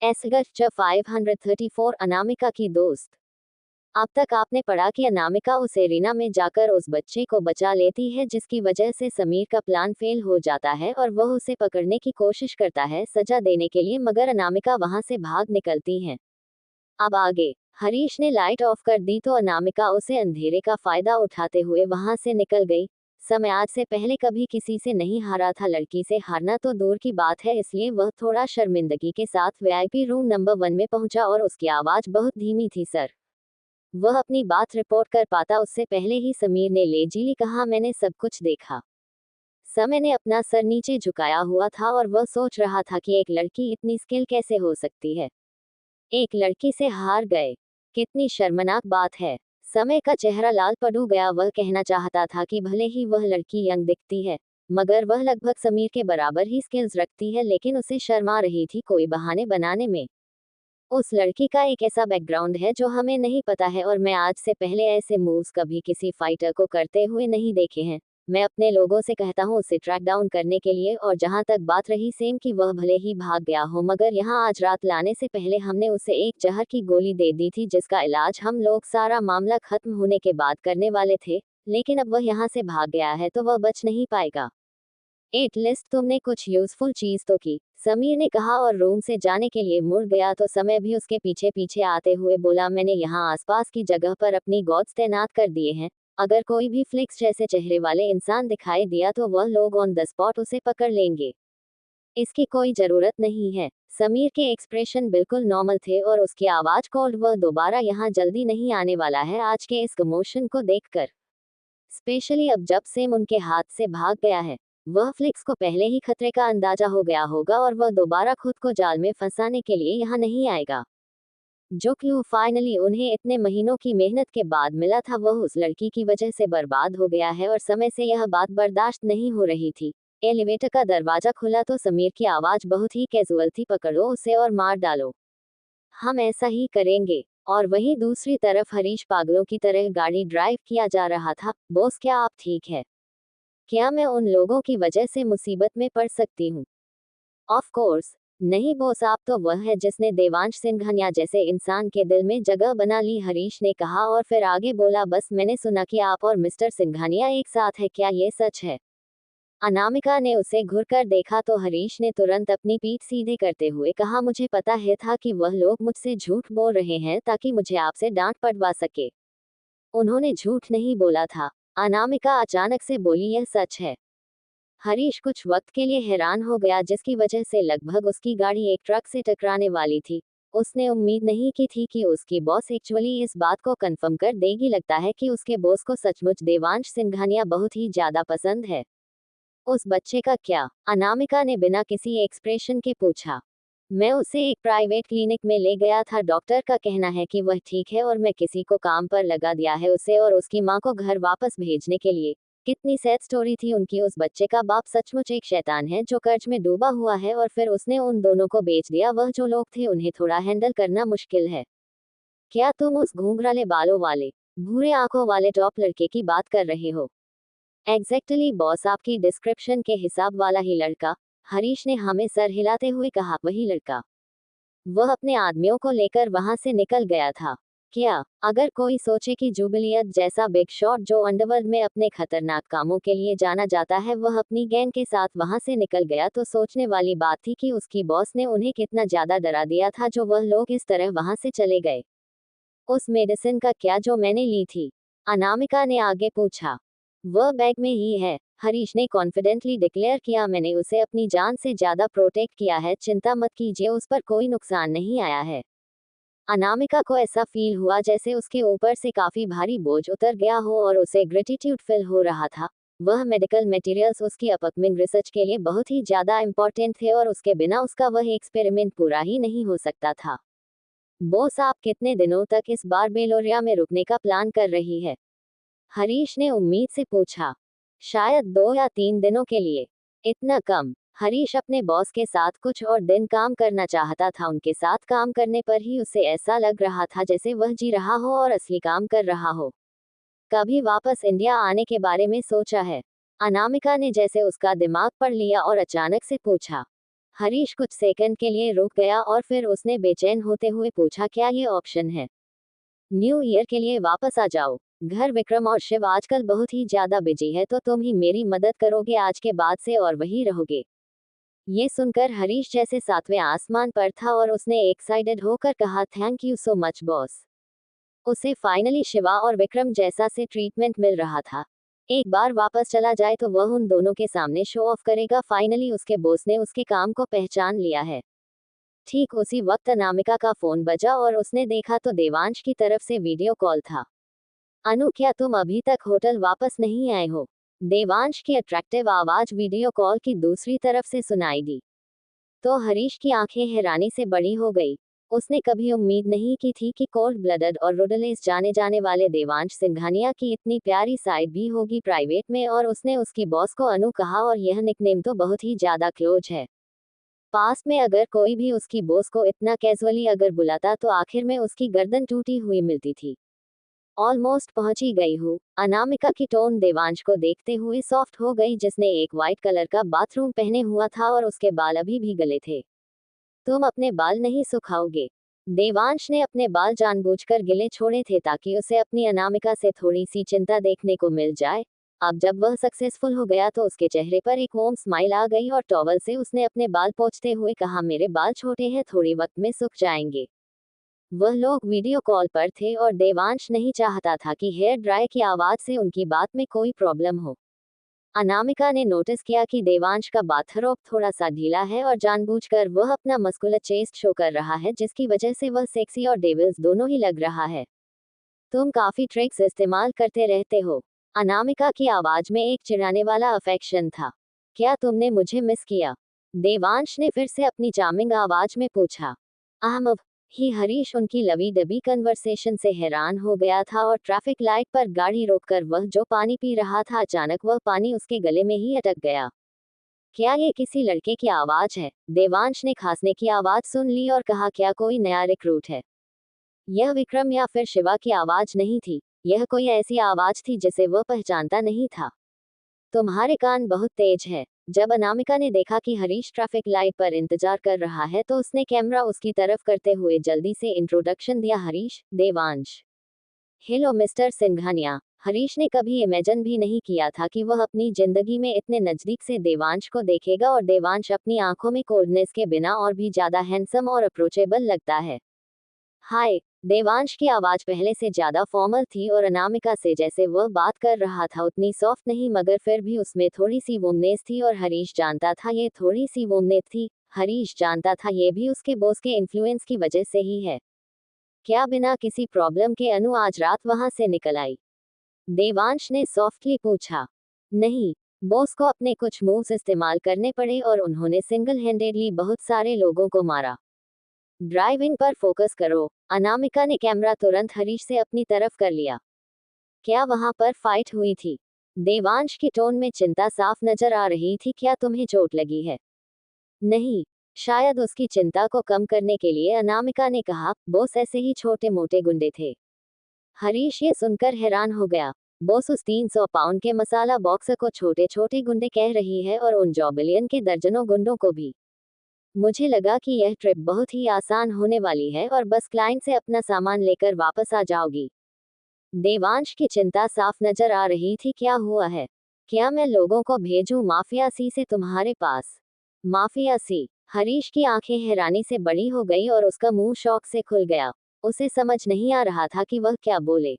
एसगच 534 अनामिका की दोस्त। अब तक आपने पढ़ा कि अनामिका उस एरिना में जाकर उस बच्चे को बचा लेती है जिसकी वजह से समीर का प्लान फेल हो जाता है और वह उसे पकड़ने की कोशिश करता है सजा देने के लिए, मगर अनामिका वहां से भाग निकलती है। अब आगे हरीश ने लाइट ऑफ कर दी तो अनामिका उसे अंधेरे का फायदा उठाते हुए वहां से निकल गई। समय आज से पहले कभी किसी से नहीं हारा था, लड़की से हारना तो दूर की बात है, इसलिए वह थोड़ा शर्मिंदगी के साथ वीआईपी रूम नंबर 1 में पहुंचा और उसकी आवाज बहुत धीमी थी। सर। वह अपनी बात रिपोर्ट कर पाता उससे पहले ही समीर ने लेजीली कहा, मैंने सब कुछ देखा। समय ने अपना सर नीचे झुकाया हुआ था और वह सोच रहा था कि एक लड़की इतनी स्किल कैसे हो सकती है। एक लड़की से हार गए, कितनी शर्मनाक बात है। समय का चेहरा लाल पड़ गया। वह कहना चाहता था कि भले ही वह लड़की यंग दिखती है, मगर वह लगभग समीर के बराबर ही स्किल्स रखती है, लेकिन उसे शर्म आ रही थी कोई बहाने बनाने में। उस लड़की का एक ऐसा बैकग्राउंड है जो हमें नहीं पता है और मैं आज से पहले ऐसे मूव्स कभी किसी फाइटर को करते हुए नहीं देखे हैं। मैं अपने लोगों से कहता हूँ उसे ट्रैक डाउन करने के लिए। और जहाँ तक बात रही सेम की, वह भले ही भाग गया हो, मगर यहाँ आज रात लाने से पहले हमने उसे एक जहर की गोली दे दी थी जिसका इलाज हम लोग सारा मामला खत्म होने के बाद करने वाले थे, लेकिन अब वह यहाँ से भाग गया है तो वह बच नहीं पाएगा। एट लिस्ट तुमने कुछ यूजफुल चीज तो की, समीर ने कहा और रूम से जाने के लिए मुड़ गया तो समय भी उसके पीछे पीछे आते हुए बोला, मैंने यहाँ आसपास की जगह पर अपनी गॉड्स तैनात कर दिए हैं। अगर कोई भी फ्लिक्स जैसे चेहरे वाले इंसान दिखाई दिया तो वह लोग ऑन द स्पॉट उसे पकड़ लेंगे। इसकी कोई जरूरत नहीं है। समीर के एक्सप्रेशन बिल्कुल नॉर्मल थे और उसकी आवाज कोल्ड। वह दोबारा यहाँ जल्दी नहीं आने वाला है आज के इस कमोशन को देखकर, स्पेशली अब जब सेम उनके हाथ से भाग गया है। वह फ्लिक्स को पहले ही खतरे का अंदाजा हो गया होगा और वह दोबारा खुद को जाल में फंसाने के लिए यहाँ नहीं आएगा। जो क्लू फाइनली उन्हें इतने महीनों की मेहनत के बाद मिला था वह उस लड़की की वजह से बर्बाद हो गया है और समय से यह बात बर्दाश्त नहीं हो रही थी। एलिवेटर का दरवाजा खुला तो समीर की आवाज बहुत ही कैजुअल थी, पकड़ो उसे और मार डालो। हम ऐसा ही करेंगे। और वहीं दूसरी तरफ हरीश पागलों की तरह गाड़ी ड्राइव किया जा रहा था। बॉस क्या आप ठीक है? क्या मैं उन लोगों की वजह से मुसीबत में पड़ सकती हूँ? ऑफ कोर्स नहीं बॉस, आप तो वह है जिसने देवांश सिंघानिया जैसे इंसान के दिल में जगह बना ली, हरीश ने कहा और फिर आगे बोला, बस मैंने सुना कि आप और मिस्टर सिंघानिया एक साथ है, क्या ये सच है? अनामिका ने उसे घुरकर देखा तो हरीश ने तुरंत अपनी पीठ सीधे करते हुए कहा, मुझे पता है था कि वह लोग मुझसे झूठ बोल रहे हैं ताकि मुझे आपसे डांट पड़वा सके। उन्होंने झूठ नहीं बोला था, अनामिका अचानक से बोली, यह सच है। हरीश कुछ वक्त के लिए हैरान हो गया, जिसकी वजह से लगभग उसकी गाड़ी एक ट्रक से टकराने वाली थी। उसने उम्मीद नहीं की थी कि उसकी बॉस एक्चुअली इस बात को कंफर्म कर देगी। लगता है कि उसके बॉस को सचमुच देवांश सिंघानिया बहुत ही ज्यादा पसंद है। उस बच्चे का क्या? अनामिका ने बिना किसी एक्सप्रेशन के पूछा। मैं उसे एक प्राइवेट क्लिनिक में ले गया था, डॉक्टर का कहना है कि वह ठीक है और मैं किसी को काम पर लगा दिया है उसे और उसकी माँ को घर वापस भेजने के लिए। कितनी सैड स्टोरी थी उनकी। उस बच्चे का बाप सचमुच एक शैतान है जो कर्ज में डूबा हुआ है और फिर उसने उन दोनों को बेच दिया। वह जो लोग थे उन्हें थोड़ा हैंडल करना मुश्किल है। क्या तुम उस घूंघराले बालों वाले, भूरे आंखों वाले टॉप लड़के की बात कर रहे हो? एग्जैक्टली बॉस, आपकी डिस्क्रिप्शन के हिसाब वाला ही लड़का, हरीश ने हमें सर हिलाते हुए कहा, वही लड़का। वह अपने आदमियों को लेकर वहां से निकल गया था। क्या? अगर कोई सोचे कि जुबिलियत जैसा बिग शॉट जो अंडरवर्ल्ड में अपने खतरनाक कामों के लिए जाना जाता है वह अपनी गैंग के साथ वहां से निकल गया तो सोचने वाली बात थी कि उसकी बॉस ने उन्हें कितना ज्यादा डरा दिया था जो वह लोग इस तरह वहां से चले गए। उस मेडिसिन का क्या जो मैंने ली थी? अनामिका ने आगे पूछा। वह बैग में ही है, हरीश ने कॉन्फिडेंटली डिक्लेयर किया, मैंने उसे अपनी जान से ज्यादा प्रोटेक्ट किया है, चिंता मत कीजिए, उस पर कोई नुकसान नहीं आया है। अनामिका को ऐसा फील हुआ जैसे उसके ऊपर से काफी भारी बोझ उतर गया हो और उसे ग्रेटिट्यूड फील हो रहा था। वह मेडिकल मटेरियल्स उसकी अपकमिंग रिसर्च के लिए बहुत ही ज्यादा इंपॉर्टेंट थे और उसके बिना उसका वह एक्सपेरिमेंट पूरा ही नहीं हो सकता था। बॉस, आप कितने दिनों तक इस बार बेलोरिया में रुकने का प्लान कर रही है? हरीश ने उम्मीद से पूछा। शायद 2 या 3 दिनों के लिए। इतना कम? हरीश अपने बॉस के साथ कुछ और दिन काम करना चाहता था। उनके साथ काम करने पर ही उसे ऐसा लग रहा था जैसे वह जी रहा हो और असली काम कर रहा हो। कभी वापस इंडिया आने के बारे में सोचा है? अनामिका ने जैसे उसका दिमाग पढ़ लिया और अचानक से पूछा। हरीश कुछ सेकंड के लिए रुक गया और फिर उसने बेचैन होते हुए पूछा, क्या ये ऑप्शन है? न्यू ईयर के लिए वापस आ जाओ घर। विक्रम और शिव आजकल बहुत ही ज्यादा बिजी है, तो तुम ही मेरी मदद करोगे आज के बाद से और वही रहोगे। ये सुनकर हरीश जैसे सातवें आसमान पर था और उसने एक्साइटेड होकर कहा, thank you so much boss. उसे फाइनली शिवा और विक्रम जैसा से ट्रीटमेंट मिल रहा था। एक बार वापस चला जाए तो वह उन दोनों के सामने शो ऑफ करेगा। फाइनली उसके बॉस ने उसके काम को पहचान लिया है। ठीक उसी वक्त अनामिका का फोन बजा और उसने देखा तो देवांश की तरफ से वीडियो कॉल था। अनु, क्या तुम अभी तक होटल वापस नहीं आए हो? देवांश की अट्रैक्टिव आवाज वीडियो कॉल की दूसरी तरफ से सुनाई दी तो हरीश की आंखें हैरानी से बड़ी हो गई। उसने कभी उम्मीद नहीं की थी कि कोल्ड ब्लडेड और रुडलेस जाने वाले देवांश सिंघानिया की इतनी प्यारी साइड भी होगी प्राइवेट में। और उसने उसकी बॉस को अनु कहा और यह निकनेम तो बहुत ही ज्यादा क्लोज है। पास में अगर कोई भी उसकी बॉस को इतना कैजुअली अगर बुलाता तो आखिर में उसकी गर्दन टूटी हुई मिलती थी। ऑलमोस्ट पहुंची गई हूँ। अनामिका की टोन देवांश को देखते हुए सॉफ्ट हो गई, जिसने एक वाइट कलर का बाथरूम पहने हुआ था और उसके बाल अभी भी गले थे। तुम अपने बाल नहीं सुखाओगे? देवांश ने अपने बाल जानबूझकर गिले छोड़े थे ताकि उसे अपनी अनामिका से थोड़ी सी चिंता देखने को मिल जाए। अब जब वह सक्सेसफुल हो गया तो उसके चेहरे पर एक वॉर्म स्माइल आ गई और टॉवल से उसने अपने बाल पोंछते हुए कहा, मेरे बाल छोटे हैं, थोड़ी वक्त में सूख जाएंगे। वह लोग वीडियो कॉल पर थे और देवांश नहीं चाहता था कि हेयर ड्राई की आवाज से उनकी बात में कोई प्रॉब्लम हो। अनामिका ने नोटिस किया कि देवांश का बाथरोब थोड़ा सा ढीला है और जानबूझकर वह अपना मस्कुलर चेस्ट शो कर रहा है, जिसकी वजह से वह सेक्सी और डेविल्स दोनों ही लग रहा है। तुम काफी ट्रिक्स इस्तेमाल करते रहते हो। अनामिका की आवाज में एक चिढ़ाने वाला अफेक्शन था। क्या तुमने मुझे मिस किया? देवांश ने फिर से अपनी चार्मिंग आवाज में पूछा। अब ही हरीश उनकी लवी डबी कन्वर्सेशन से हैरान हो गया था और ट्रैफिक लाइट पर गाड़ी रोककर वह जो पानी पी रहा था, अचानक वह पानी उसके गले में ही अटक गया। क्या ये किसी लड़के की आवाज है? देवांश ने खांसने की आवाज सुन ली और कहा, क्या कोई नया रिक्रूट है? यह विक्रम या फिर शिवा की आवाज नहीं थी, यह कोई ऐसी आवाज थी जिसे वह पहचानता नहीं था। तुम्हारे कान बहुत तेज है। जब अनामिका ने देखा कि हरीश ट्रैफिक लाइट पर इंतजार कर रहा है तो उसने कैमरा उसकी तरफ करते हुए जल्दी से इंट्रोडक्शन दिया, हरीश, देवांश। Hello mister Singhania. हरीश ने कभी इमेजिन भी नहीं किया था कि वह अपनी जिंदगी में इतने नजदीक से देवांश को देखेगा और देवांश अपनी आंखों में कोल्डनेस के बिना और भी ज्यादा हैंडसम और अप्रोचेबल लगता है। हाय। देवांश की आवाज पहले से ज्यादा फॉर्मल थी और अनामिका से जैसे वह बात कर रहा था उतनी सॉफ्ट नहीं, मगर फिर भी उसमें थोड़ी सी वोमनेस थी और हरीश जानता था ये थोड़ी सी वोमनेस थी। हरीश जानता था ये भी उसके बॉस के इन्फ्लुएंस की वजह से ही है। क्या बिना किसी प्रॉब्लम के अनु आज रात वहां से निकल आई? देवांश ने सॉफ्टली पूछा। नहीं, बॉस को अपने कुछ मूव्स इस्तेमाल करने पड़े और उन्होंने सिंगल हैंडेडली बहुत सारे लोगों को मारा। ड्राइविंग पर फोकस करो। अनामिका ने कैमरा तुरंत हरीश से अपनी तरफ कर लिया। क्या वहां पर फाइट हुई थी? देवांश की टोन में चिंता साफ नजर आ रही थी। क्या तुम्हें चोट लगी है? नहीं। शायद उसकी चिंता को कम करने के लिए अनामिका ने कहा, बॉस ऐसे ही छोटे मोटे गुंडे थे। हरीश ये सुनकर हैरान हो गया। बॉस उस 300 पाउंड के मसाला बॉक्सर को छोटे छोटे गुंडे कह रही है और उन जॉबिलियन के दर्जनों गुंडों को भी। मुझे लगा कि यह ट्रिप बहुत ही आसान होने वाली है और बस क्लाइंट से अपना सामान लेकर वापस आ जाओगी। देवांश की चिंता साफ नजर आ रही थी। क्या हुआ है? क्या मैं लोगों को भेजूं माफिया सी से तुम्हारे पास? माफिया सी? हरीश की आंखें हैरानी से बड़ी हो गई और उसका मुंह शौक से खुल गया। उसे समझ नहीं आ रहा था कि वह क्या बोले।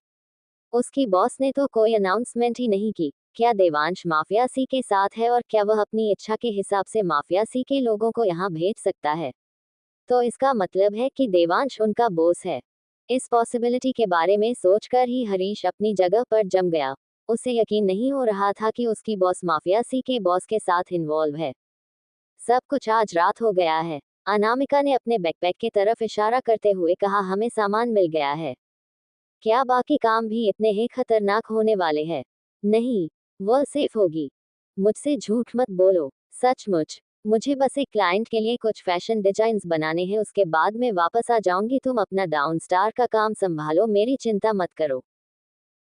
उसकी बॉस ने तो कोई अनाउंसमेंट ही नहीं की। क्या देवांश माफिया सी के साथ है और क्या वह अपनी इच्छा के हिसाब से माफिया सी के लोगों को यहाँ भेज सकता है? तो इसका मतलब है कि देवांश उनका बॉस है। इस पॉसिबिलिटी के बारे में सोचकर ही हरीश अपनी जगह पर जम गया। उसे यकीन नहीं हो रहा था कि उसकी बॉस माफिया सी के बॉस के साथ इन्वॉल्व है। सब कुछ आज रात हो गया है। अनामिका ने अपने बैकपैक की तरफ इशारा करते हुए कहा, हमें सामान मिल गया है। क्या बाकी काम भी इतने ही खतरनाक होने वाले हैं? नहीं, वह सेफ होगी। मुझसे झूठ मत बोलो। सचमुच। मुझे बस एक क्लाइंट के लिए कुछ फैशन डिजाइन्स बनाने हैं, उसके बाद मैं वापस आ जाऊंगी। तुम अपना डाउन स्टार का काम संभालो, मेरी चिंता मत करो।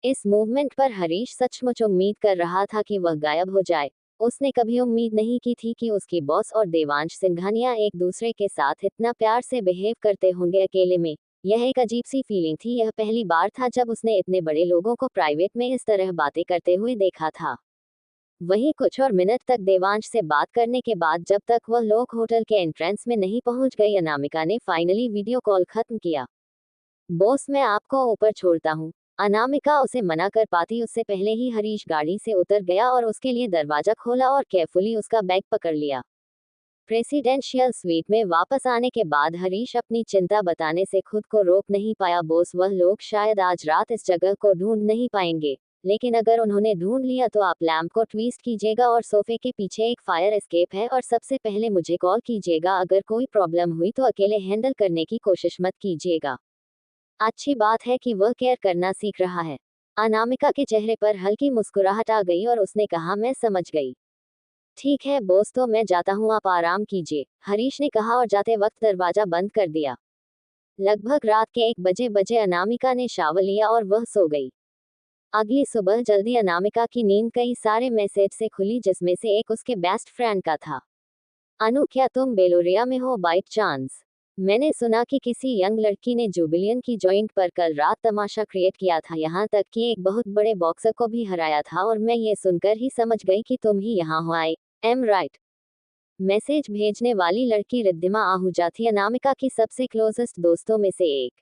इस मूवमेंट पर हरीश सचमुच उम्मीद कर रहा था कि वह गायब हो जाए। उसने कभी उम्मीद नहीं की थी कि उसकी बॉस और देवांश सिंघानिया एक दूसरे के साथ इतना प्यार से बिहेव करते होंगे अकेले में। यह एक अजीब सी फीलिंग थी। यह पहली बार था जब उसने इतने बड़े लोगों को प्राइवेट में इस तरह बातें करते हुए देखा था। वहीं कुछ और मिनट तक देवांश से बात करने के बाद जब तक वह लोग होटल के एंट्रेंस में नहीं पहुंच गई, अनामिका ने फाइनली वीडियो कॉल खत्म किया। बॉस, मैं आपको ऊपर छोड़ता हूँ। अनामिका उसे मना कर पाती उससे पहले ही हरीश गाड़ी से उतर गया और उसके लिए दरवाजा खोला और केयरफुली उसका बैग पकड़ लिया। प्रेसिडेंशियल स्वीट में वापस आने के बाद हरीश अपनी चिंता बताने से खुद को रोक नहीं पाया। बॉस, वह लोग शायद आज रात इस जगह को ढूंढ नहीं पाएंगे, लेकिन अगर उन्होंने ढूंढ लिया तो आप लैंप को ट्विस्ट कीजिएगा और सोफे के पीछे एक फायर एस्केप है, और सबसे पहले मुझे कॉल कीजिएगा। अगर कोई प्रॉब्लम हुई तो अकेले हैंडल करने की कोशिश मत कीजिएगा। अच्छी बात है कि वह केयर करना सीख रहा है। अनामिका के चेहरे पर हल्की मुस्कुराहट आ गई और उसने कहा, मैं समझ गई। ठीक है बॉस, तो मैं जाता हूँ, आप आराम कीजिए, हरीश ने कहा और जाते वक्त दरवाजा बंद कर दिया। लगभग रात के 1 बजे अनामिका ने शावर लिया और वह सो गई। अगली सुबह जल्दी अनामिका की नींद कई सारे मैसेज से खुली, जिसमें से एक उसके बेस्ट फ्रेंड का था। अनु, क्या तुम बेलोरिया में हो बाई चांस? मैंने सुना कि किसी यंग लड़की ने जुबिलियन की जॉइंट पर कल रात तमाशा क्रिएट किया था, यहाँ तक कि एक बहुत बड़े बॉक्सर को भी हराया था, और मैं ये सुनकर ही समझ गई कि तुम ही यहाँ हो। I am right. मैसेज भेजने वाली लड़की रिद्धिमा आहूजा थी, अनामिका की सबसे क्लोजेस्ट दोस्तों में से एक।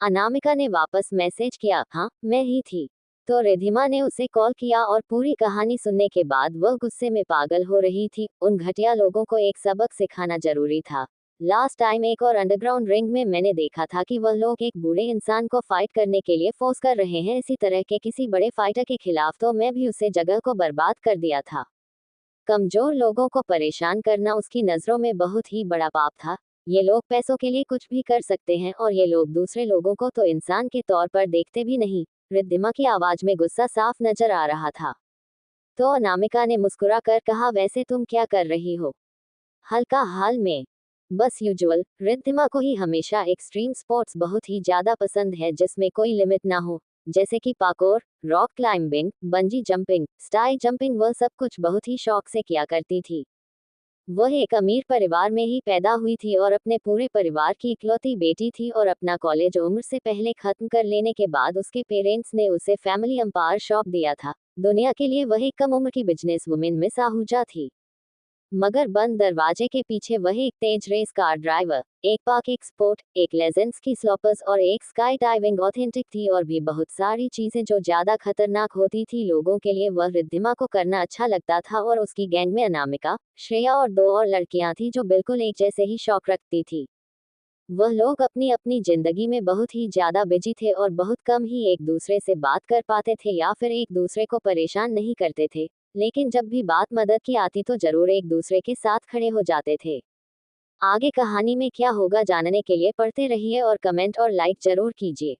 अनामिका ने वापस मैसेज किया, हाँ मैं ही थी। तो रिद्धिमा ने उसे कॉल किया और पूरी कहानी सुनने के बाद वह गुस्से में पागल हो रही थी। उन घटिया लोगों को एक सबक सिखाना जरूरी था। लास्ट टाइम एक और अंडरग्राउंड रिंग में मैंने देखा था कि वह लोग एक बूढ़े इंसान को फाइट करने के लिए फोर्स कर रहे हैं, इसी तरह के किसी बड़े फाइटर के खिलाफ, तो मैं भी उसे जगह को बर्बाद कर दिया था। कमजोर लोगों को परेशान करना उसकी नजरों में बहुत ही बड़ा पाप था। ये लोग पैसों के लिए कुछ भी कर सकते हैं, और ये लोग दूसरे लोगों को तो इंसान के तौर पर देखते भी नहीं। रिद्धिमा की आवाज में गुस्सा साफ नजर आ रहा था। तो अनामिका ने मुस्कुरा कर कहा, वैसे तुम क्या कर रही हो? हल्का हाल में, बस यूजुअल। रिद्धिमा को ही हमेशा एक्सट्रीम स्पोर्ट्स बहुत ही ज्यादा पसंद है, जिसमें कोई लिमिट ना हो, जैसे कि parkour, rock climbing, bungee jumping, sky jumping, वह सब कुछ बहुत ही शौक से किया करती थी। वह एक अमीर परिवार में ही पैदा हुई थी और अपने पूरे परिवार की इकलौती बेटी थी, और अपना कॉलेज उम्र से पहले खत्म कर लेने के बाद उसके पेरेंट्स ने उसे फैमिली एम्पायर शॉप दिया था। दुनिया के लिए वह एक कम उम्र की बिजनेस वुमेन मिस आहूजा थी। मगर बंद दरवाजे के पीछे वही एक तेज रेस कार ड्राइवर, एक पाक एक्सपोर्ट, एक लेजेंड्स की स्लॉपर्स और एक स्काई डाइविंग ऑथेंटिक थी, और भी बहुत सारी चीजें जो ज्यादा खतरनाक होती थी लोगों के लिए। वह रिद्धिमा को करना अच्छा लगता था, और उसकी गैंग में अनामिका, श्रेया और 2 और लड़कियां थी जो बिल्कुल एक जैसे ही शौक रखती थी। वह लोग अपनी अपनी जिंदगी में बहुत ही ज्यादा बिजी थे और बहुत कम ही एक दूसरे से बात कर पाते थे या फिर एक दूसरे को परेशान नहीं करते थे, लेकिन जब भी बात मदद की आती तो जरूर एक दूसरे के साथ खड़े हो जाते थे। आगे कहानी में क्या होगा जानने के लिए पढ़ते रहिए और कमेंट और लाइक जरूर कीजिए।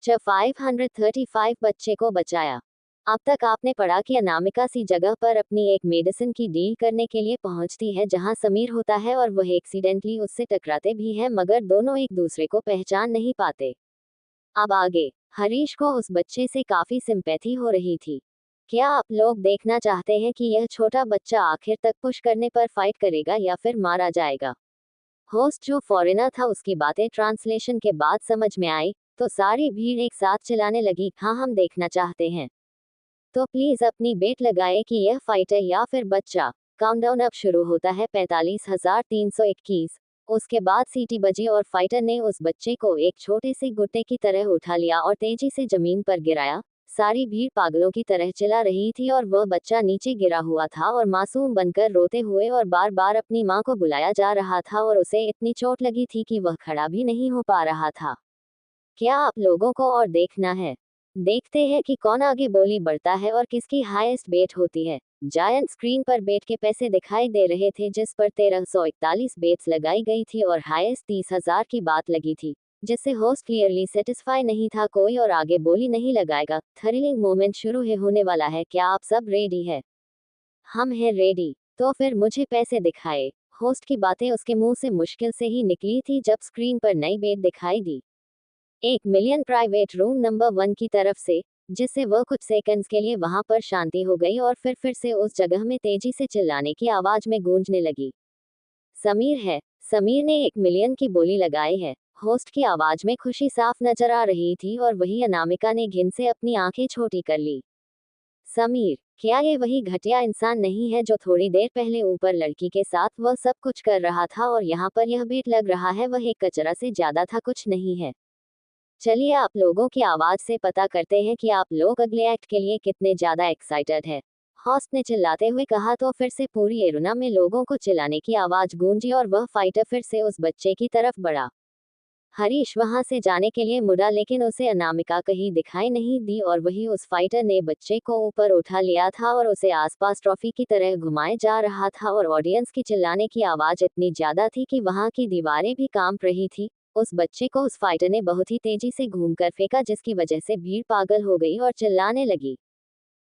535 बच्चे को बचाया। अब तक आपने पढ़ा कि अनामिका सी जगह पर अपनी एक मेडिसिन की डील करने के लिए पहुंचती है जहां समीर होता है, और वह एक्सीडेंटली उससे टकराते भी हैं, मगर दोनों एक दूसरे को पहचान नहीं पाते। अब आगे, हरीश को उस बच्चे से काफी सिंपैथी हो रही थी। क्या आप लोग देखना चाहते हैं कि यह छोटा बच्चा आखिर तक पुश करने पर फाइट करेगा या फिर मारा जाएगा? होस्ट जो फॉरेनर था उसकी बातें ट्रांसलेशन के बाद समझ में आई, तो सारी भीड़ एक साथ चिल्लाने लगी, हाँ हम देखना चाहते हैं। तो प्लीज अपनी बेट लगाए कि यह फाइटर या फिर बच्चा। काउंटडाउन अब शुरू होता है। 45,321। उसके बाद सीटी बजी और फाइटर ने उस बच्चे को एक छोटे से गुट्टे की तरह उठा लिया और तेजी से जमीन पर गिराया। सारी भीड़ पागलों की तरह चिल्ला रही थी, और वह बच्चा नीचे गिरा हुआ था और मासूम बनकर रोते हुए और बार बार अपनी माँ को बुलाया जा रहा था, और उसे इतनी चोट लगी थी कि वह खड़ा भी नहीं हो पा रहा था। क्या आप लोगों को और देखना है? देखते हैं कि कौन आगे बोली बढ़ता है और किसकी हाईएस्ट बेट होती है। जायंट स्क्रीन पर बेट के पैसे दिखाई दे रहे थे, जिस पर 1341 बेट्स लगाई गई थी और हाईएस्ट 30,000 की बात लगी थी, जिससे होस्ट क्लियरली सेटिस्फाई नहीं था। कोई और आगे बोली नहीं लगाएगा। थ्रिलिंग मोमेंट शुरू होने वाला है। क्या आप सब रेडी है? हम हैं रेडी। तो फिर मुझे पैसे दिखाए। होस्ट की बातें उसके मुंह से मुश्किल से ही निकली थी जब स्क्रीन पर नई बेट दिखाई दी। 1 मिलियन प्राइवेट रूम नंबर 1 की तरफ से जिससे वह कुछ सेकंड्स के लिए वहां पर शांति हो गई और फिर से उस जगह में तेजी से चिल्लाने की आवाज में गूंजने लगी। समीर है। समीर ने 1 मिलियन की बोली लगाई है। होस्ट की आवाज में खुशी साफ नजर आ रही थी और वही अनामिका ने घिन से अपनी आंखें छोटी कर ली। समीर, क्या ये वही घटिया इंसान नहीं है जो थोड़ी देर पहले ऊपर लड़की के साथ वह सब कुछ कर रहा था और यहाँ पर यह बेट लग रहा है वह एक कचरा से ज्यादा था, कुछ नहीं है। चलिए आप लोगों की आवाज से पता करते हैं कि आप लोग अगले एक्ट के लिए कितने ज्यादा एक्साइटेड है। हॉस्ट ने चिल्लाते हुए कहा तो फिर से पूरी एरुना में लोगों को चिल्लाने की आवाज गूंजी और वह फाइटर फिर से उस बच्चे की तरफ बढ़ा। हरीश वहां से जाने के लिए मुड़ा लेकिन उसे अनामिका कहीं दिखाई नहीं दी और वही उस फाइटर ने बच्चे को ऊपर उठा लिया था और उसे आसपास ट्रॉफी की तरह घुमाए जा रहा था और ऑडियंस की चिल्लाने की आवाज इतनी ज्यादा थी कि वहां की दीवारें भी कांप रही थी। उस बच्चे को उस फाइटर ने बहुत ही तेजी से घूमकर फेंका जिसकी वजह से भीड़ पागल हो गई और चिल्लाने लगी।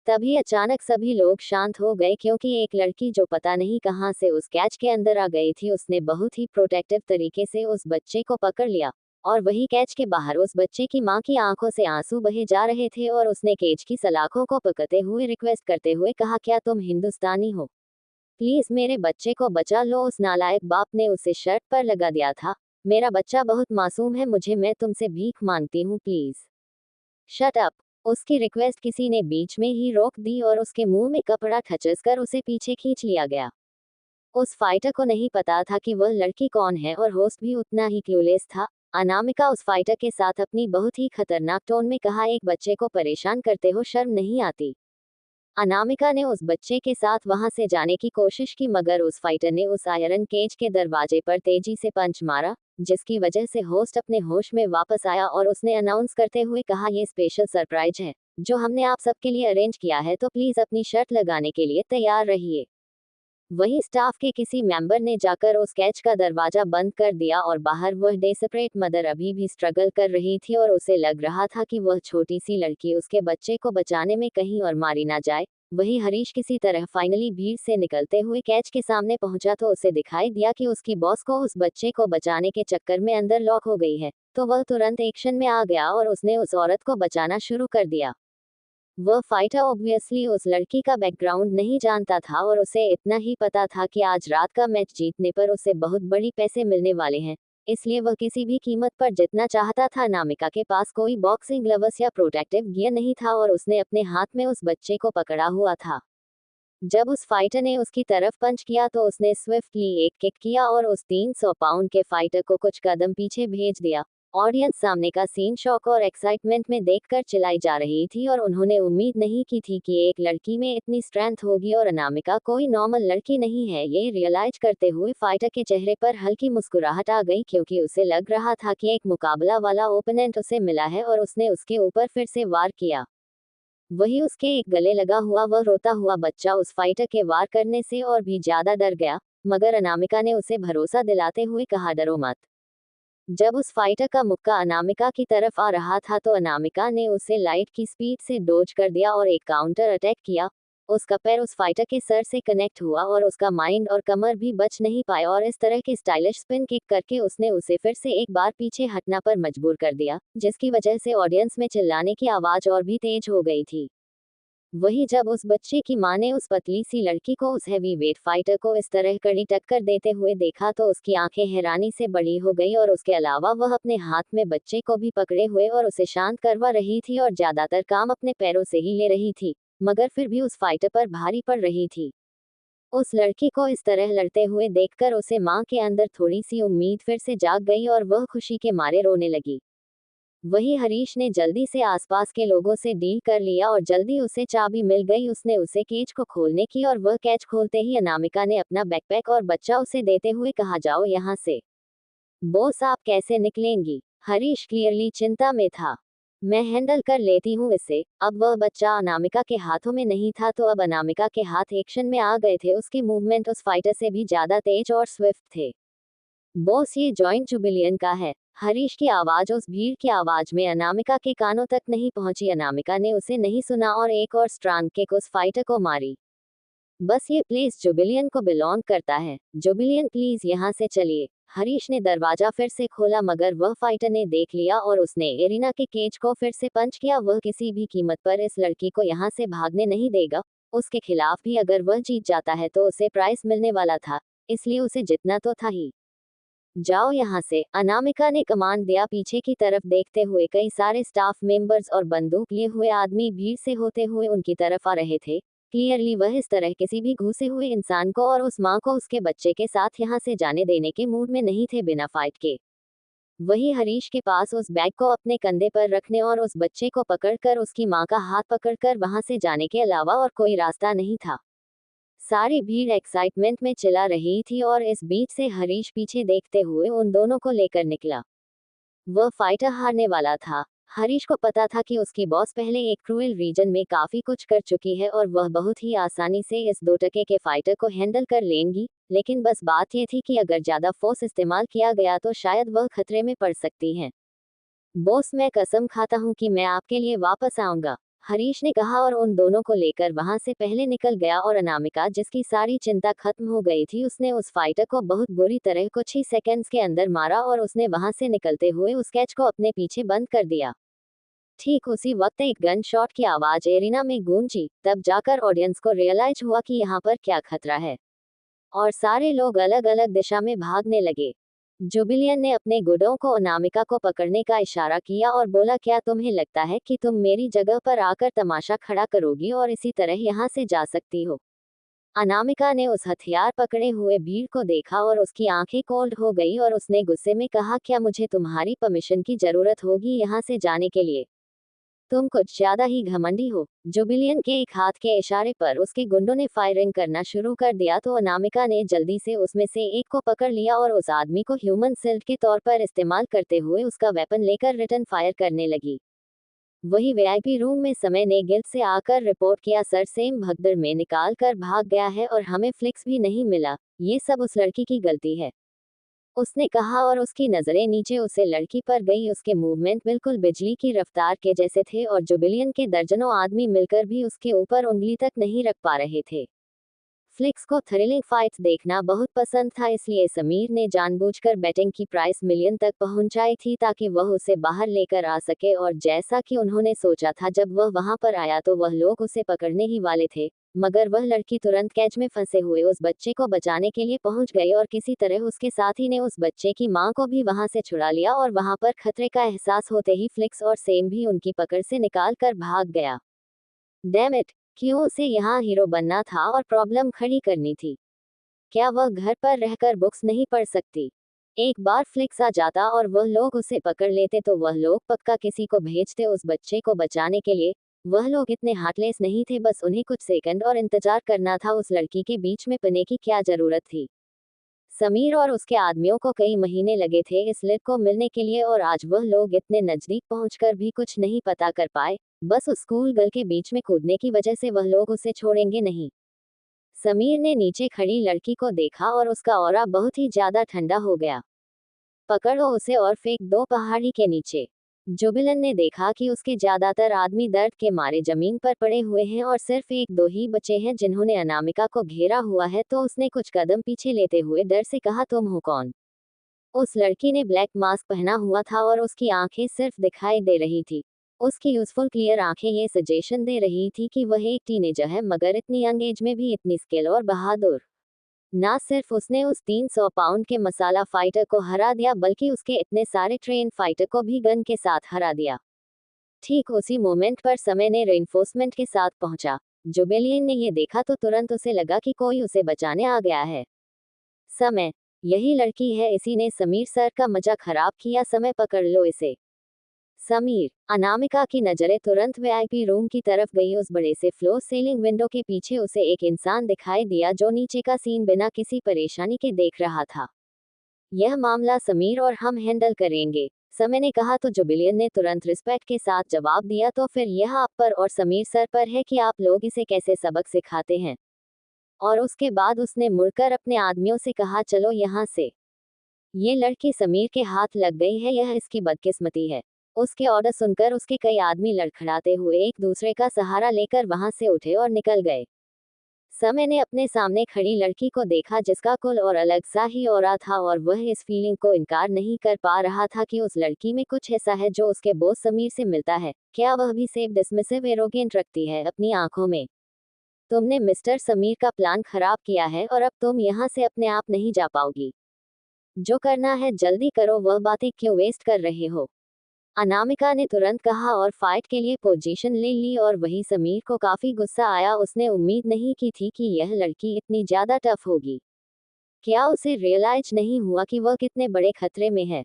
तभी अचानक सभी लोग शांत हो गए क्योंकि एक लड़की जो पता नहीं कहां से उस कैच के अंदर आ गई थी उसने बहुत ही प्रोटेक्टिव तरीके से उस बच्चे को पकड़ लिया। और वही कैच के बाहर उस बच्चे की मां की आंखों से आंसू बहे जा रहे थे और उसने केज की सलाखों को पकड़ते हुए रिक्वेस्ट करते हुए कहा, क्या तुम हिंदुस्तानी हो? प्लीज मेरे बच्चे को बचा लो। उस नालायक बाप ने उसे शर्ट पर लगा दिया था। मेरा बच्चा बहुत मासूम है, मैं तुमसे भीख मांगती हूँ, प्लीज शट अप। उसकी रिक्वेस्ट किसी ने बीच में ही रोक दी और उसके मुंह में कपड़ा ठचसकर उसे पीछे खींच लिया गया। उस फाइटर को नहीं पता था कि वह लड़की कौन है और होस्ट भी उतना ही क्लूलेस था। अनामिका उस फाइटर के साथ अपनी बहुत ही खतरनाक टोन में कहा, एक बच्चे को परेशान करते हो, शर्म नहीं आती? अनामिका ने उस बच्चे के साथ वहां से जाने की कोशिश की मगर उस फाइटर ने उस आयरन केज के दरवाजे पर तेजी से पंच मारा जिसकी वजह से होस्ट अपने होश में वापस आया और उसने अनाउंस करते हुए कहा, यह स्पेशल सरप्राइज है जो हमने आप सबके लिए अरेंज किया है, तो प्लीज अपनी शर्ट लगाने के लिए तैयार रहिए। वही स्टाफ के किसी मेंबर ने जाकर उस कैच का दरवाजा बंद कर दिया और बाहर वह डेस्परेट मदर अभी भी स्ट्रगल कर रही थी और उसे लग रहा था कि वह छोटी सी लड़की उसके बच्चे को बचाने में कहीं और मारी ना जाए। वही हरीश किसी तरह फाइनली भीड़ से निकलते हुए कैच के सामने पहुंचा तो उसे दिखाई दिया कि उसकी बॉस को उस बच्चे को बचाने के चक्कर में अंदर लॉक हो गई है, तो वह तुरंत एक्शन में आ गया और उसने उस औरत को बचाना शुरू कर दिया। वह फाइटर ऑब्वियसली उस लड़की का बैकग्राउंड नहीं जानता था और उसे इतना ही पता था कि आज रात का मैच जीतने पर उसे बहुत बड़ी पैसे मिलने वाले हैं, इसलिए वह किसी भी कीमत पर जीतना चाहता था। अनामिका के पास कोई बॉक्सिंग ग्लव्स या प्रोटेक्टिव गियर नहीं था और उसने अपने हाथ में उस बच्चे को पकड़ा हुआ था। जब उस फाइटर ने उसकी तरफ पंच किया तो उसने स्विफ्टली एक किक किया और उस 300 पाउंड के फाइटर को कुछ कदम पीछे भेज दिया। ऑडियंस सामने का सीन शॉक और एक्साइटमेंट में देखकर चिल्लाई जा रही थी और उन्होंने उम्मीद नहीं की थी कि एक लड़की में इतनी स्ट्रेंथ होगी और अनामिका कोई नॉर्मल लड़की नहीं है। ये रियलाइज करते हुए फाइटर के चेहरे पर हल्की मुस्कुराहट आ गई क्योंकि उसे लग रहा था कि एक मुकाबला वाला ओपोनेंट उसे मिला है और उसने उसके ऊपर फिर से वार किया। वही उसके एक गले लगा हुआ वह रोता हुआ बच्चा उस फाइटर के वार करने से और भी ज्यादा डर गया, मगर अनामिका ने उसे भरोसा दिलाते हुए कहा, डरो मत। जब उस फाइटर का मुक्का अनामिका की तरफ आ रहा था तो अनामिका ने उसे लाइट की स्पीड से डोज कर दिया और एक काउंटर अटैक किया। उसका पैर उस फाइटर के सर से कनेक्ट हुआ और उसका माइंड और कमर भी बच नहीं पाए और इस तरह के स्टाइलिश स्पिन किक करके उसने उसे फिर से एक बार पीछे हटना पर मजबूर कर दिया, जिसकी वजह से ऑडियंस में चिल्लाने की आवाज और भी तेज हो गई थी। वही जब उस बच्चे की मां ने उस पतली सी लड़की को उस हैवी वेट फाइटर को इस तरह कड़ी टक्कर देते हुए देखा तो उसकी आंखें हैरानी से बड़ी हो गई और उसके अलावा वह अपने हाथ में बच्चे को भी पकड़े हुए और उसे शांत करवा रही थी और ज्यादातर काम अपने पैरों से ही ले रही थी, मगर फिर भी उस फाइटर पर भारी पड़ रही थी। उस लड़की को इस तरह लड़ते हुए देखकर उसे मां के अंदर थोड़ी सी उम्मीद फिर से जाग गई और वह खुशी के मारे रोने लगी। वही हरीश ने जल्दी से आसपास के लोगों से डील कर लिया और जल्दी उसे चाबी मिल गई। उसने उसे केज को खोलने की और वह कैच खोलते ही अनामिका ने अपना बैकपैक और बच्चा उसे देते हुए कहा, जाओ यहाँ से। बॉस आप कैसे निकलेंगी? हरीश क्लियरली चिंता में था। मैं हैंडल कर लेती हूँ इसे। अब वह बच्चा अनामिका के हाथों में नहीं था तो अब अनामिका के हाथ एक्शन में आ गए थे। उसके मूवमेंट उस फाइटर से भी ज्यादा तेज और स्विफ्ट थे। बॉस ये जॉइंट जुबिलियन का है। हरीश की आवाज उस भीड़ की आवाज में अनामिका के कानों तक नहीं पहुंची। अनामिका ने उसे नहीं सुना और एक और स्ट्रांग किक उस फाइटर को मारी। बस ये प्लेस जुबिलियन को बिलोंग करता है। जुबिलियन प्लीज यहाँ से चलिए। हरीश ने दरवाजा फिर से खोला मगर वह फाइटर ने देख लिया और उसने एरिना के केज को फिर से पंच किया। वह किसी भी कीमत पर इस लड़की को यहाँ से भागने नहीं देगा। उसके खिलाफ भी अगर वह जीत जाता है तो उसे प्राइस मिलने वाला था, इसलिए उसे जितना तो था ही। जाओ यहाँ से, अनामिका ने कमांड दिया। पीछे की तरफ देखते हुए कई सारे स्टाफ मेंबर्स और बंदूक लिए हुए आदमी भीड़ से होते हुए उनकी तरफ आ रहे थे। क्लियरली वह इस तरह किसी भी घुसे हुए इंसान को और उस माँ को उसके बच्चे के साथ यहाँ से जाने देने के मूड में नहीं थे बिना फाइट के। वही हरीश के पास उस बैग को अपने कंधे पर रखने और उस बच्चे को पकड़कर उसकी माँ का हाथ पकड़कर वहां से जाने के अलावा और कोई रास्ता नहीं था। सारी भीड़ एक्साइटमेंट में चिल्ला रही थी और इस बीच से हरीश पीछे देखते हुए उन दोनों को लेकर निकला। वह फाइटर हारने वाला था। हरीश को पता था कि उसकी बॉस पहले एक क्रूएल रीजन में काफी कुछ कर चुकी है और वह बहुत ही आसानी से इस 2 टके के फाइटर को हैंडल कर लेंगी, लेकिन बस बात यह थी कि अगर ज्यादा फोर्स इस्तेमाल किया गया तो शायद वह खतरे में पड़ सकती हैं। बॉस, मैं कसम खाता हूँ कि मैं आपके लिए वापस आऊंगा, हरीश ने कहा और उन दोनों को लेकर वहां से पहले निकल गया। और अनामिका, जिसकी सारी चिंता खत्म हो गई थी, उसने उस फाइटर को बहुत बुरी तरह कुछ ही सेकंड्स के अंदर मारा और उसने वहां से निकलते हुए उस कैच को अपने पीछे बंद कर दिया। ठीक उसी वक्त एक गन शॉट की आवाज एरिना में गूंजी। तब जाकर ऑडियंस को रियलाइज हुआ कि यहाँ पर क्या खतरा है और सारे लोग अलग अलग दिशा में भागने लगे। जुबिलियन ने अपने गुडों को अनामिका को पकड़ने का इशारा किया और बोला, क्या तुम्हें लगता है कि तुम मेरी जगह पर आकर तमाशा खड़ा करोगी और इसी तरह यहाँ से जा सकती हो? अनामिका ने उस हथियार पकड़े हुए भीड़ को देखा और उसकी आंखें कोल्ड हो गई और उसने गुस्से में कहा, क्या मुझे तुम्हारी परमिशन की जरूरत होगी यहाँ से जाने के लिए? तुम कुछ ज्यादा ही घमंडी हो। जुबिलियन के एक हाथ के इशारे पर उसके गुंडों ने फायरिंग करना शुरू कर दिया तो अनामिका ने जल्दी से उसमें से एक को पकड़ लिया और उस आदमी को ह्यूमन सिल्ट के तौर पर इस्तेमाल करते हुए उसका वेपन लेकर रिटर्न फायर करने लगी। वही वीआईपी रूम में समय ने गिल्ड से आकर रिपोर्ट किया, सर सेम भगदड़ में निकाल कर भाग गया है और हमें फ्लिक्स भी नहीं मिला। ये सब उस लड़की की गलती है, उसने कहा और उसकी नजरें नीचे उसे लड़की पर गई। उसके मूवमेंट बिल्कुल बिजली की रफ्तार के जैसे थे और जुबिलियन के दर्जनों आदमी मिलकर भी उसके ऊपर उंगली तक नहीं रख पा रहे थे। फ्लिक्स को थ्रिलिंग फाइट्स देखना बहुत पसंद था, इसलिए समीर ने जानबूझकर बैटिंग की प्राइस मिलियन तक पहुंचाई थी ताकि वह उसे बाहर लेकर आ सके। और जैसा कि उन्होंने सोचा था, जब वह वहां पर आया तो वह लोग उसे पकड़ने ही वाले थे, मगर वह लड़की तुरंत कैच में फंसे हुए उस बच्चे को बचाने के लिए पहुंच गई और किसी तरह उसके साथी ने उस बच्चे की मां को भी वहां से छुड़ा लिया। और वहां पर खतरे का एहसास होते ही फ्लिक्स और सेम भी उनकी पकड़ से निकाल कर भाग गया। डैम इट, क्यों उसे यहाँ हीरो बनना था और प्रॉब्लम खड़ी करनी थी? क्या वह घर पर रहकर बुक्स नहीं पढ़ सकती? एक बार फ्लिक्स आ जाता और वह लोग उसे पकड़ लेते तो वह लोग पक्का किसी को भेजते उस बच्चे को बचाने के लिए। वह लोग इतने हार्टलेस नहीं थे, बस उन्हें कुछ सेकंड और इंतजार करना था। उस लड़की के बीच में पने की क्या जरूरत थी? समीर और उसके आदमियों को कई महीने लगे थे इस लिड को मिलने के लिए और आज वह लोग इतने नजदीक पहुंचकर भी कुछ नहीं पता कर पाए। बस उस स्कूल गर्ल के बीच में कूदने की वजह से वह लोग उसे छोड़ेंगे नहीं। समीर ने नीचे खड़ी लड़की को देखा और उसका ऑरा बहुत ही ज्यादा ठंडा हो गया। पकड़ो उसे और फेंक दो पहाड़ी के नीचे। जुबिलन ने देखा कि उसके ज्यादातर आदमी दर्द के मारे जमीन पर पड़े हुए हैं और सिर्फ 1-2 ही बचे हैं जिन्होंने अनामिका को घेरा हुआ है, तो उसने कुछ कदम पीछे लेते हुए डर से कहा, तुम हो कौन? उस लड़की ने ब्लैक मास्क पहना हुआ था और उसकी आंखें सिर्फ दिखाई दे रही थी। उसकी यूजफुल क्लियर आंखें ये सजेशन दे रही थी कि वह एक टीनेजर है, मगर इतनी यंग एज में भी इतनी स्किल और बहादुर। ना सिर्फ उसने उस 300 पाउंड के मसाला फाइटर को हरा दिया, बल्कि उसके इतने सारे ट्रेन फाइटर को भी गन के साथ हरा दिया। ठीक उसी मोमेंट पर समय ने रेइंफोर्समेंट के साथ पहुंचा। जुबिलियन ने ये देखा तो तुरंत उसे लगा कि कोई उसे बचाने आ गया है। समय, यही लड़की है, इसी ने समीर सर का मजा खराब किया, समय पकड़ लो इसे। समीर, अनामिका की नजरें तुरंत वीआईपी रूम की तरफ गई। उस बड़े से फ्लोर सीलिंग विंडो के पीछे उसे एक इंसान दिखाई दिया जो नीचे का सीन बिना किसी परेशानी के देख रहा था। यह मामला समीर और हम हैंडल करेंगे, समय ने कहा तो जुबिलियन ने तुरंत रिस्पेक्ट के साथ जवाब दिया, तो फिर यह आप पर और समीर सर पर है कि आप लोग इसे कैसे सबक सिखाते हैं। और उसके बाद उसने मुड़कर अपने आदमियों से कहा, चलो यहाँ से। ये लड़की समीर के हाथ लग गई है, यह इसकी बदकिस्मती है। उसके ऑर्डर सुनकर उसके कई आदमी लड़खड़ाते हुए एक दूसरे का सहारा लेकर वहां से उठे और निकल गए। समय ने अपने सामने खड़ी लड़की को देखा जिसका कुल और अलग सा ही ऑरा था, और वह इस फीलिंग को इनकार नहीं कर पा रहा था कि उस लड़की में कुछ ऐसा है जो उसके बॉस समीर से मिलता है। क्या वह भी सेम डिसमिसिव एरोगेंट रखती है अपनी आंखों में? तुमने मिस्टर समीर का प्लान खराब किया है और अब तुम यहाँ से अपने आप नहीं जा पाओगी। जो करना है जल्दी करो, वह बातें क्यों वेस्ट कर रहे हो? अनामिका ने तुरंत कहा और फाइट के लिए पोजीशन ले ली, और वही समीर को काफी गुस्सा आया। उसने उम्मीद नहीं की थी कि यह लड़की इतनी ज्यादा टफ होगी। क्या उसे रियलाइज नहीं हुआ कि वह कितने बड़े खतरे में है?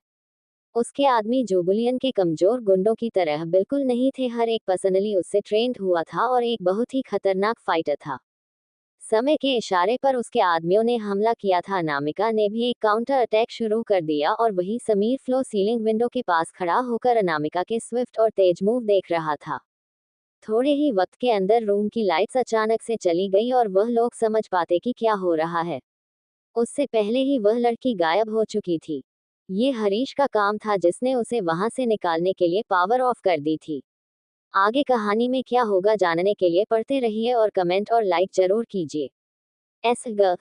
उसके आदमी जुबिलियन के कमजोर गुंडों की तरह बिल्कुल नहीं थे। हर एक पर्सनली उससे ट्रेंड हुआ था और एक बहुत ही खतरनाक फाइटर था। समय के इशारे पर उसके आदमियों ने हमला किया था। अनामिका ने भी एक काउंटर अटैक शुरू कर दिया, और वही समीर फ्लो सीलिंग विंडो के पास खड़ा होकर अनामिका के स्विफ्ट और तेज मूव देख रहा था। थोड़े ही वक्त के अंदर रूम की लाइट्स अचानक से चली गई और वह लोग समझ पाते कि क्या हो रहा है। उससे पहले ही वह लड़की गायब हो चुकी थी। ये हरीश का काम था जिसने उसे वहां से निकालने के लिए पावर ऑफ कर दी थी। आगे कहानी में क्या होगा जानने के लिए पढ़ते रहिए और कमेंट और लाइक जरूर कीजिए। एस ग